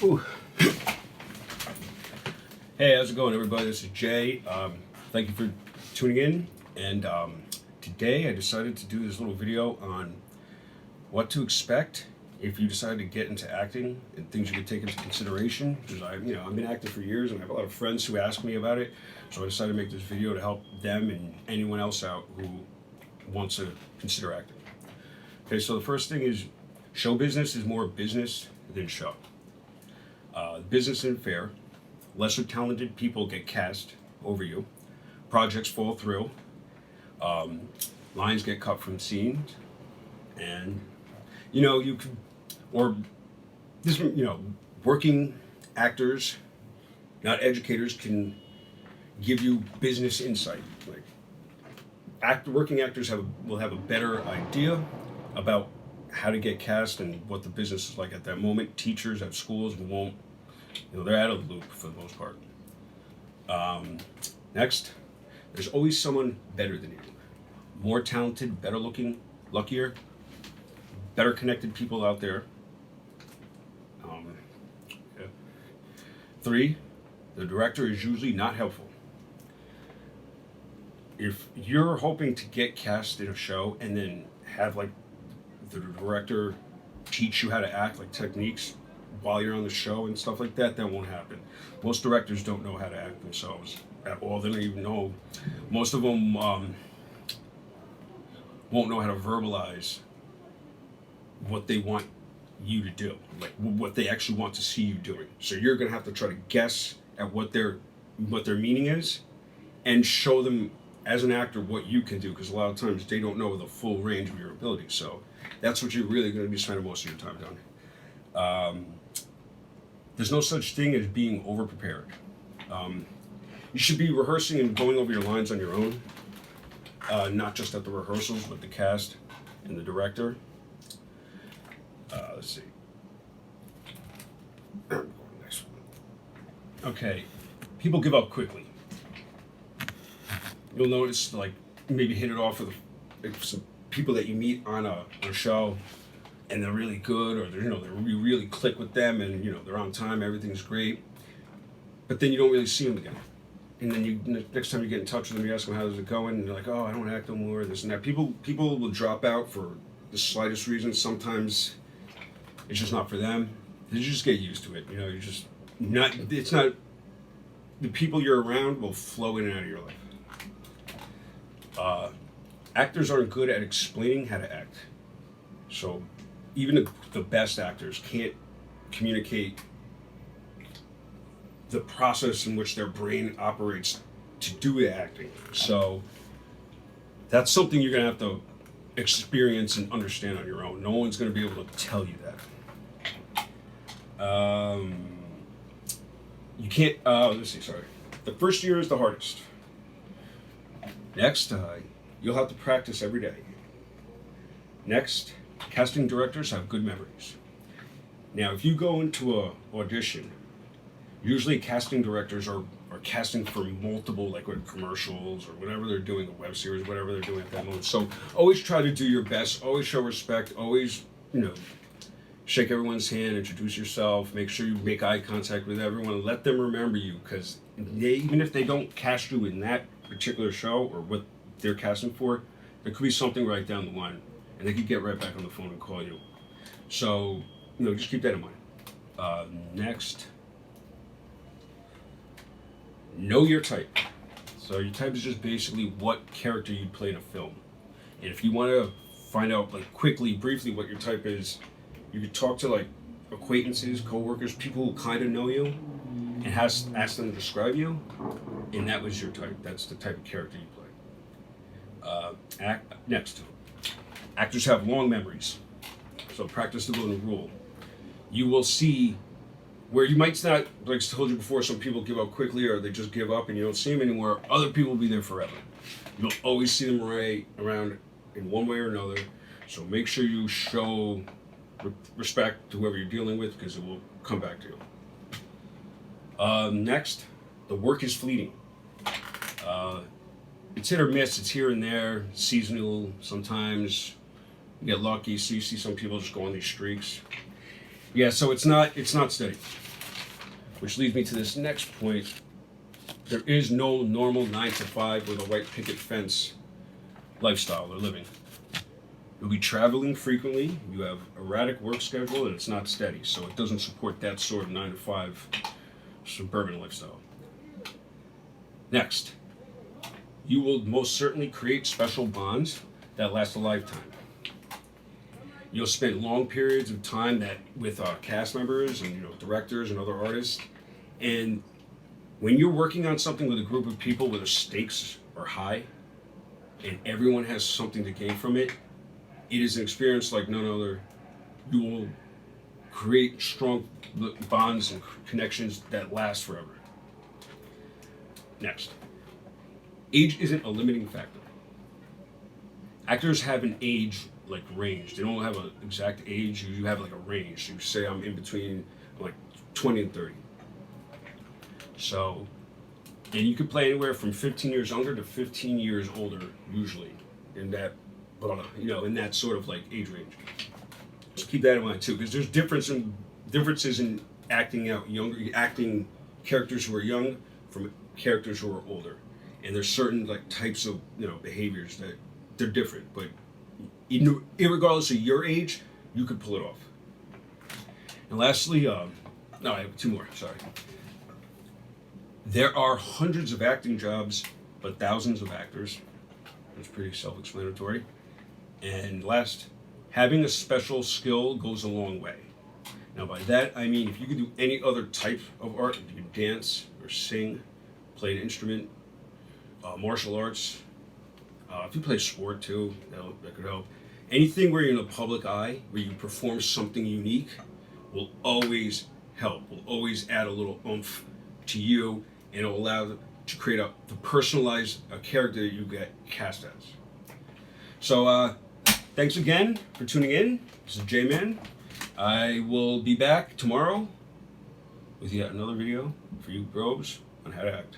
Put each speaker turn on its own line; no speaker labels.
Ooh. Hey, how's it going, everybody? This is Jay. Thank you for tuning in. And today I decided to do this little video on what to expect if you decide to get into acting and things you could take into consideration. Because I've been acting for years, and I have a lot of friends who ask me about it. So I decided to make this video to help them and anyone else out who wants to consider acting. Okay, so the first thing is show business is more business than show. Business isn't fair. Lesser talented people get cast over you. Projects fall through. Lines get cut from scenes, and you could, or this, working actors, not educators, can give you business insight. Like working actors will have a better idea about how to get cast and what the business is like at that moment. Teachers at schools won't. They're out of the loop for the most part. Next, there's always someone better than you. More talented, better looking, luckier, better connected people out there. Yeah. 3, the director is usually not helpful. If you're hoping to get cast in a show and then have like the director teach you how to act, like techniques, while you're on the show and stuff like that, that won't happen. Most directors don't know how to act themselves at all. They don't even know. Most of them won't know how to verbalize what they want you to do, like what they actually want to see you doing. So you're gonna have to try to guess at what their meaning is, and show them as an actor what you can do, because a lot of times they don't know the full range of your ability. So that's what you're really going to be spending most of your time doing. There's no such thing as being over-prepared. You should be rehearsing and going over your lines on your own, not just at the rehearsals with the cast and the director. Let's see. Next one. Okay, people give up quickly. You'll notice, like, maybe hit it off with some people that you meet on a show, and they're really good, or you really click with them, and they're on time, everything's great, but then you don't really see them again. And then next time you get in touch with them, you ask them how's it going, and they're like, oh, I don't act no more, this and that. People will drop out for the slightest reason. Sometimes it's just not for them. You just get used to it. You're just not. It's not. The people you're around will flow in and out of your life. Actors aren't good at explaining how to act. So even the best actors can't communicate the process in which their brain operates to do the acting. So that's something you're going to have to experience and understand on your own. No one's going to be able to tell you that. You can't, let's see, sorry. The first year is the hardest. Next, you'll have to practice every day. Next, casting directors have good memories. Now, if you go into an audition, usually casting directors are casting for multiple, like with commercials or whatever they're doing, a web series, whatever they're doing at that moment. So always try to do your best, always show respect, always, shake everyone's hand, introduce yourself, make sure you make eye contact with everyone, let them remember you, because even if they don't cast you in that particular show or what they're casting for, there could be something right down the line, and they could get right back on the phone and call you. So, just keep that in mind. Next, know your type. So your type is just basically what character you play in a film. And if you want to find out, like, quickly, briefly what your type is, you could talk to, like, acquaintances, coworkers, people who kind of know you, and ask them to describe you, and that was your type. That's the type of character you play. Next, actors have long memories, so practice the golden rule. You will see where you might not, like I told you before, some people give up quickly, or they just give up and you don't see them anymore. Other people will be there forever. You'll always see them around in one way or another, so make sure you show respect to whoever you're dealing with, because it will come back to you. Next, the work is fleeting. It's hit or miss. It's here and there, seasonal. Sometimes you get lucky, so you see some people just go on these streaks. Yeah, so it's not steady. Which leads me to this next point. There is no normal 9 to 5 with a white picket fence lifestyle or living. You'll be traveling frequently, you have erratic work schedule, and it's not steady, so it doesn't support that sort of 9 to 5 suburban lifestyle. Next, you will most certainly create special bonds that last a lifetime. You'll spend long periods of time with cast members and directors and other artists, and when you're working on something with a group of people where the stakes are high and everyone has something to gain from it, it is an experience like none other. You will create strong bonds and connections that last forever. Next, age isn't a limiting factor. Actors have an age range. They don't have an exact age. You have a range. You say I'm in between 20 and 30. So, and you could play anywhere from 15 years younger to 15 years older, usually, in that sort of age range. Just keep that in mind too, because there's differences in acting characters who are young from characters who are older, and there's certain types of behaviors that they're different, but irregardless of your age, you could pull it off. And lastly, I have two more. Sorry. There are hundreds of acting jobs, but thousands of actors. That's pretty self-explanatory. And last, having a special skill goes a long way. Now by that, I mean if you could do any other type of art, if you could dance or sing, play an instrument, martial arts, if you play sport too, that could help. Anything where you're in the public eye, where you perform something unique, will always help, will always add a little oomph to you, and it'll allow to create to personalize a character that you get cast as. So thanks again for tuning in. This is J-Man. I will be back tomorrow with yet another video for you probes on how to act.